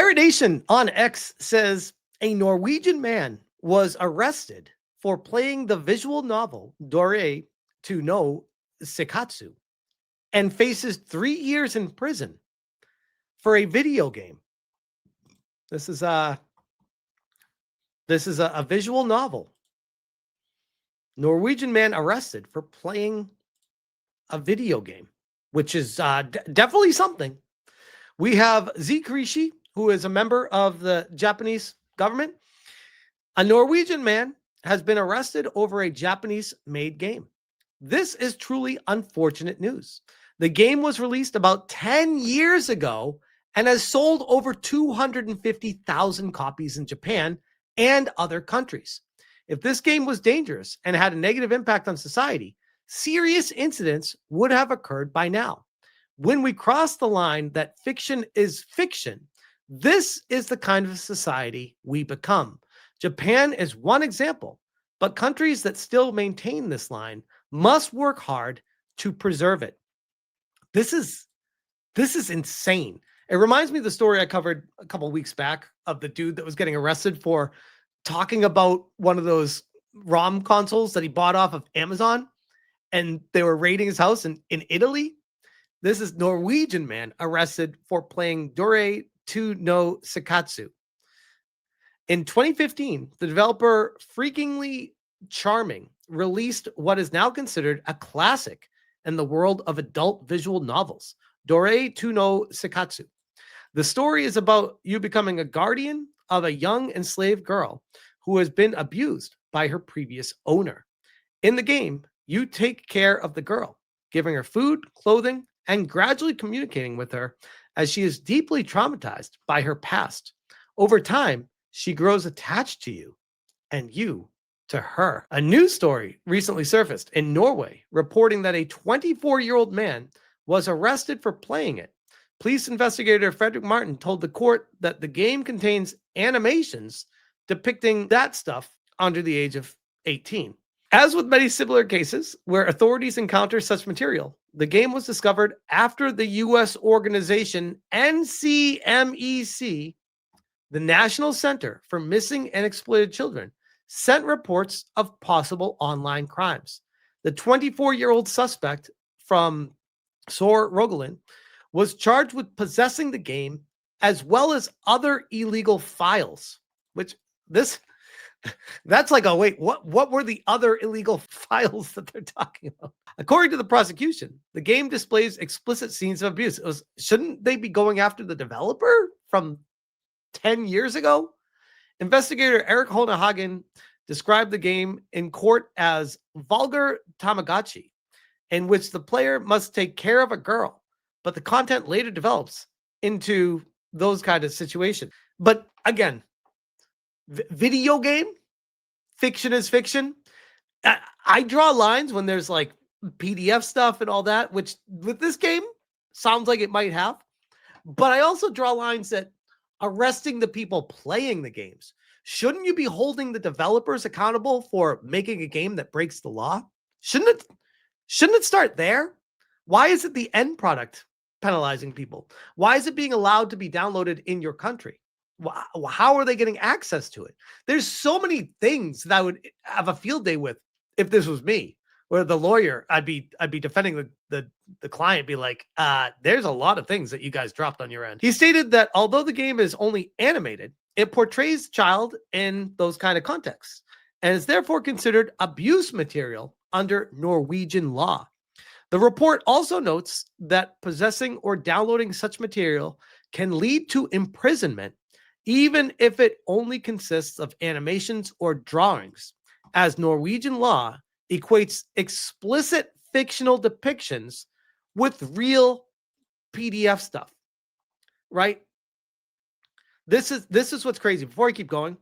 Pirate Nation on X says a Norwegian man was arrested for playing the visual novel Dore to no Sekatsu and faces 3 years in prison for a video game. This is a visual novel. Norwegian man arrested for playing a video game, which is definitely something. We have Z Krishi, who is a member of the Japanese government. A Norwegian man has been arrested over a Japanese-made game. This is truly unfortunate news. The game was released about 10 years ago and has sold over 250,000 copies in Japan and other countries. If this game was dangerous and had a negative impact on society, serious incidents would have occurred by now. When we cross the line that fiction is fiction, this is the kind of society we become. Japan is one example, but countries that still maintain this line must work hard to preserve it. This is insane. It reminds me of the story I covered a couple of weeks back of the dude that was getting arrested for talking about one of those ROM consoles that he bought off of Amazon, and they were raiding his house in Italy. This is Norwegian man arrested for playing Dore to no Sekatsu. In 2015, the developer Freakingly Charming released what is now considered a classic in the world of adult visual novels, Dore to no Sekatsu. The story is about you becoming a guardian of a young enslaved girl who has been abused by her previous owner. In the game, you take care of the girl, giving her food, clothing, and gradually communicating with her as she is deeply traumatized by her past. Over time, she grows attached to you and you to her. A news story recently surfaced in Norway reporting that a 24-year-old man was arrested for playing it. Police investigator Frederick Martin told the court that the game contains animations depicting that stuff under the age of 18. As with many similar cases where authorities encounter such material, the game was discovered after the U.S. organization NCMEC, the National Center for Missing and Exploited Children, sent reports of possible online crimes. The 24-year-old suspect from Sør Rogaland was charged with possessing the game as well as other illegal files, which that's like, wait, what were the other illegal files that they're talking about? According to the prosecution, the game displays explicit scenes of abuse. Shouldn't they be going after the developer from 10 years ago? Investigator Eric Honehagen described the game in court as vulgar Tamagotchi, in which the player must take care of a girl, but the content later develops into those kind of situations. But again, video game, fiction is fiction. I draw lines when there's like PDF stuff and all that, which with this game sounds like it might have. But I also draw lines that arresting the people playing the games. Shouldn't you be holding the developers accountable for making a game that breaks the law? Shouldn't it start there? Why is it the end product penalizing people? Why is it being allowed to be downloaded in your country? How are they getting access to it? There's so many things that I would have a field day with if this was me, where the lawyer, I'd be defending the client, be like, there's a lot of things that you guys dropped on your end. He stated that although the game is only animated, it portrays child in those kind of contexts and is therefore considered abuse material under Norwegian law. The report also notes that possessing or downloading such material can lead to imprisonment, even if it only consists of animations or drawings, as Norwegian law equates explicit fictional depictions with real PDF stuff, right? This is what's crazy. Before I keep going,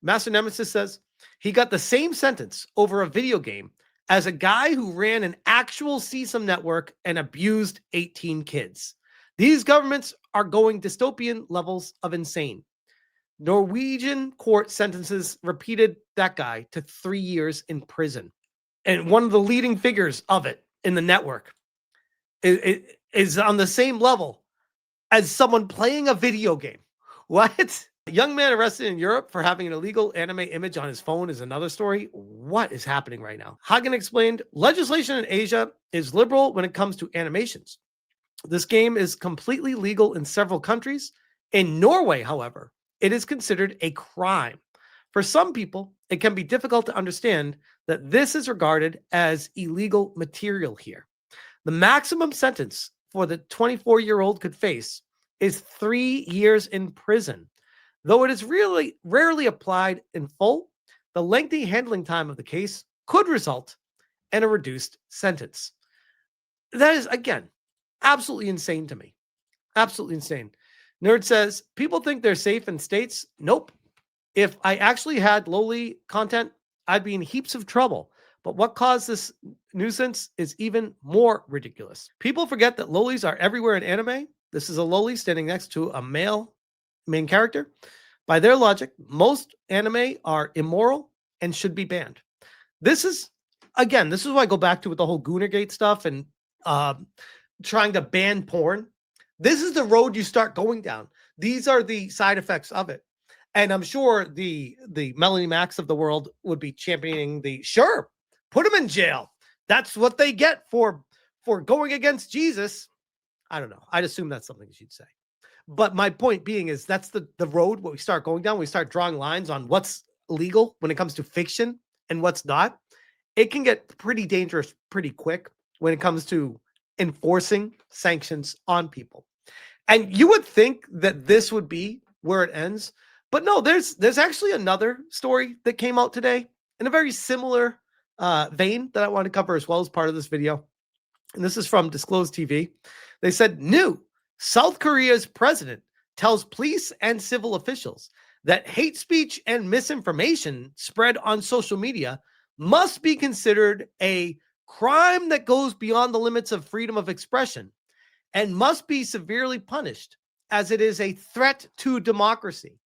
Master Nemesis says he got the same sentence over a video game as a guy who ran an actual CSOM network and abused 18 kids. These governments are going dystopian levels of insane. Norwegian court sentences repeated that guy to 3 years in prison. And one of the leading figures of it in the network is on the same level as someone playing a video game. What? A young man arrested in Europe for having an illegal anime image on his phone is another story. What is happening right now? Hagen explained, legislation in Asia is liberal when it comes to animations. This game is completely legal in several countries. In Norway, however, it is considered a crime. For some people, it can be difficult to understand that this is regarded as illegal material here. The maximum sentence for the 24-year-old could face is 3 years in prison. Though it is really rarely applied in full, the lengthy handling time of the case could result in a reduced sentence. That is, again, absolutely insane to me. Absolutely insane. Nerd says, people think they're safe in states. Nope. If I actually had lowly content, I'd be in heaps of trouble. But what caused this nuisance is even more ridiculous. People forget that lowlies are everywhere in anime. This is a lowly standing next to a male main character. By their logic, most anime are immoral and should be banned. This is why I go back to with the whole Goonergate stuff and trying to ban porn. This is the road you start going down. These are the side effects of it. And I'm sure the Melanie Max of the world would be championing sure, put them in jail. That's what they get for going against Jesus. I don't know. I'd assume that's something she'd say. But my point being is that's the road what we start going down. We start drawing lines on what's legal when it comes to fiction and what's not. It can get pretty dangerous pretty quick when it comes to enforcing sanctions on people. And you would think that this would be where it ends. But no, there's actually another story that came out today in a very similar vein that I want to cover as well as part of this video. And this is from Disclosed TV. They said, new South Korea's president tells police and civil officials that hate speech and misinformation spread on social media must be considered a crime that goes beyond the limits of freedom of expression and must be severely punished as it is a threat to democracy.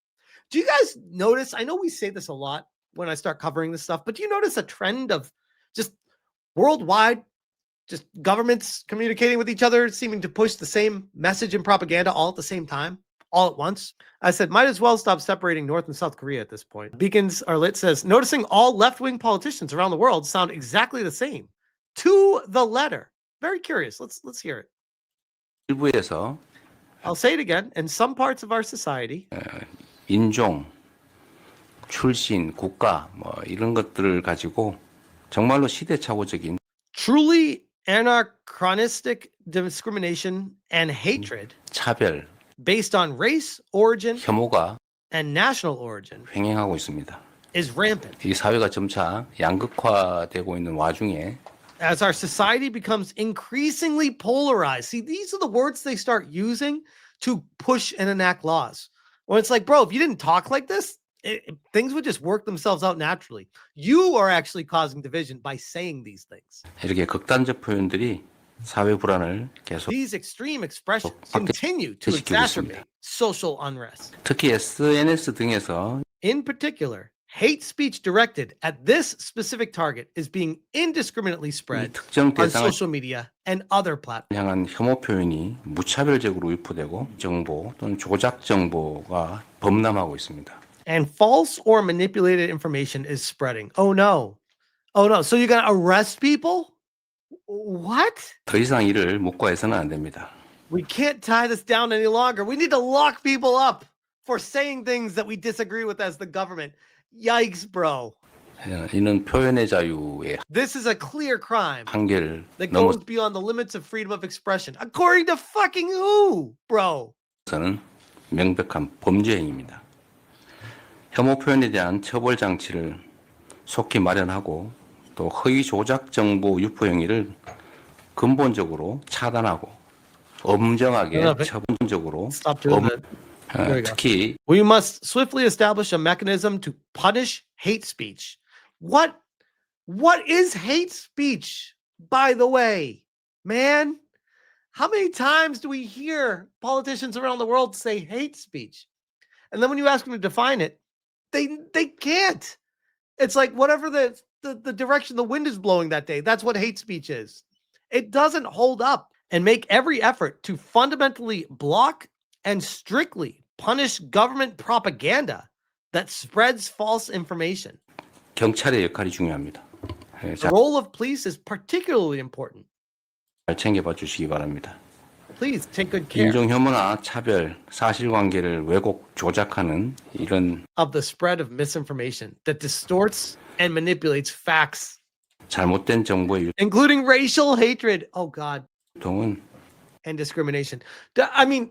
Do you guys notice? I know we say this a lot when I start covering this stuff, but do you notice a trend of just worldwide, just governments communicating with each other, seeming to push the same message and propaganda all at the same time, all at once? I said, might as well stop separating North and South Korea at this point. Beacons Are Lit says, noticing all left-wing politicians around the world sound exactly the same, to the letter. Very curious. Let's hear it. 일부에서 I'll say it again. In some parts of our society, 인종, 출신, 국가 뭐 이런 것들을 가지고 정말로 시대착오적인 truly anachronistic discrimination and hatred 차별, based on race, origin, 혐오가 and national origin 횡행하고 있습니다. is rampant. 이 사회가 점차 양극화되고 있는 와중에 As our society becomes increasingly polarized. See, these are the words they start using to push and enact laws. When it's like, bro, if you didn't talk like this, things would just work themselves out naturally. You are actually causing division by saying these things. 이렇게 극단적 표현들이 사회 불안을 계속 These extreme expressions continue to exacerbate social unrest. 특히 SNS 등에서 In particular, hate speech directed at this specific target is being indiscriminately spread 특정 on 대상을 social media and other platforms. 향한 혐오 표현이 무차별적으로 유포되고 정보 또는 조작 정보가 범람하고 있습니다. And false or manipulated information is spreading. Oh no. Oh no. So you're going to arrest people? What? 더 이상 이를 묵과해서는 안 됩니다. We can't tie this down any longer. We need to lock people up for saying things that we disagree with as the government. Yikes, bro. 이는 표현의 자유의 This is a clear crime 한계를 that goes beyond the limits of freedom of expression. According to fucking who, bro? 넘어서는 명백한 범죄 행위입니다. 혐오 표현에 대한 처벌 장치를 속히 마련하고 또 허위 조작 정보 유포 행위를 근본적으로 차단하고 엄정하게 처분적으로 특히 We must swiftly establish a mechanism to punish hate speech. What is hate speech, by the way? Man, how many times do we hear politicians around the world say hate speech? And then when you ask them to define it, they can't. It's like whatever the direction the wind is blowing that day, that's what hate speech is. It doesn't hold up. And make every effort to fundamentally block and strictly punish government propaganda that spreads false information. 경찰의 역할이 중요합니다. 예, The role of police is particularly important. 잘 챙겨봐 주시기 바랍니다. Please take good care 인종 혐오나 차별, 사실관계를 왜곡, 조작하는 이런 of the spread of misinformation that distorts and manipulates facts, 잘못된 정보의 including racial hatred. Oh God. 유통은 And discrimination. I mean,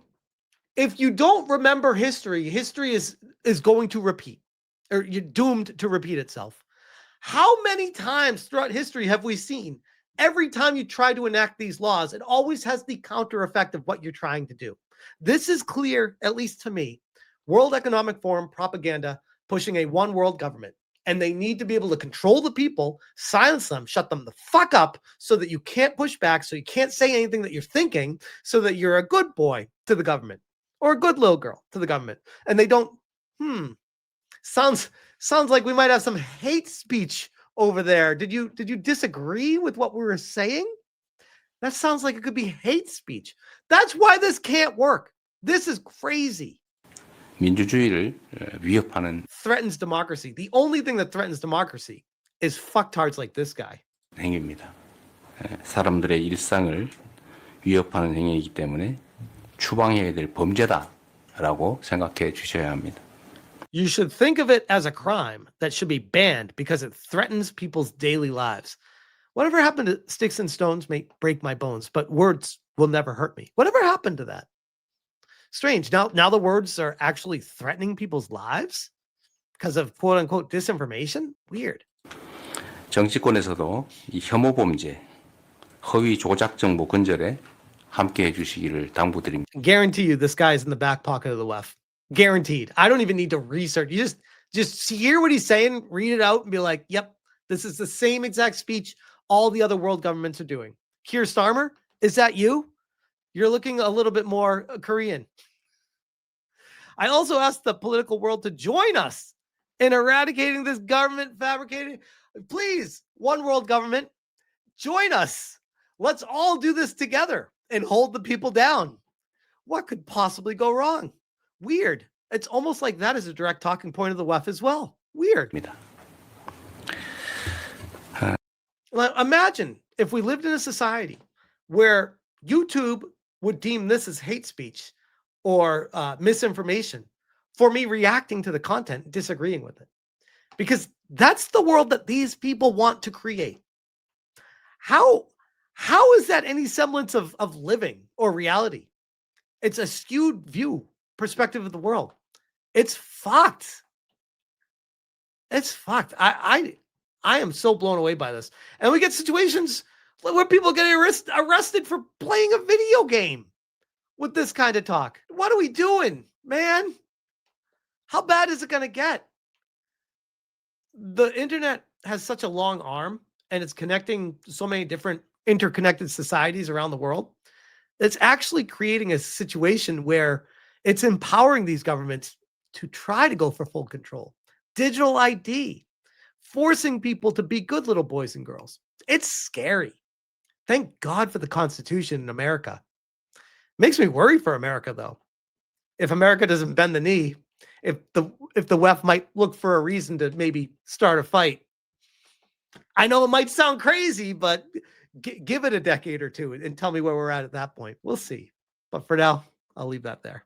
if you don't remember history, history is going to repeat, or you're doomed to repeat itself. How many times throughout history have we seen every time you try to enact these laws, it always has the counter effect of what you're trying to do? This is clear, at least to me. World Economic Forum propaganda pushing a one world government. And they need to be able to control the people, silence them, shut them the fuck up so that you can't push back, so you can't say anything that you're thinking, so that you're a good boy to the government or a good little girl to the government. And they don't, sounds like we might have some hate speech over there. Did you disagree with what we were saying? That sounds like it could be hate speech. That's why this can't work. This is crazy. 민주주의를 위협하는 Threatens democracy. The only thing that threatens democracy is fucktards like this guy. 행위입니다. 사람들의 일상을 위협하는 행위이기 때문에 추방해야 될 범죄다라고 생각해 주셔야 합니다. You should think of it as a crime that should be banned because it threatens people's daily lives. Whatever happened to sticks and stones may break my bones, but words will never hurt me. Whatever happened to that? Strange. Now the words are actually threatening people's lives because of quote unquote disinformation? Weird. 정치권에서도 이 혐오 범죄, 허위 조작 정보 근절에 함께 해 주시기를 당부드립니다. Guarantee you this guy is in the back pocket of the left. Guaranteed. I don't even need to research. You just hear what he's saying, read it out, and be like, yep, this is the same exact speech all the other world governments are doing. Keir Starmer, is that you? You're looking a little bit more Korean. I also asked the political world to join us in eradicating this government fabricated. Please, one world government, join us. Let's all do this together and hold the people down. What could possibly go wrong? Weird. It's almost like that is a direct talking point of the WEF as well. Weird. Imagine if we lived in a society where YouTube would deem this as hate speech or misinformation for me reacting to the content, disagreeing with it. Because that's the world that these people want to create. How is that any semblance of living or reality? It's a skewed view, perspective of the world. It's fucked. It's fucked. I am so blown away by this. And we get situations where people get arrested for playing a video game with this kind of talk. What are we doing, man? How bad is it going to get? The internet has such a long arm and it's connecting so many different interconnected societies around the world. It's actually creating a situation where it's empowering these governments to try to go for full control. Digital ID, forcing people to be good little boys and girls. It's scary. Thank God for the Constitution in America. Makes me worry for America, though. If America doesn't bend the knee, if the WEF might look for a reason to maybe start a fight. I know it might sound crazy, but give it a decade or two and tell me where we're at that point. We'll see. But for now, I'll leave that there.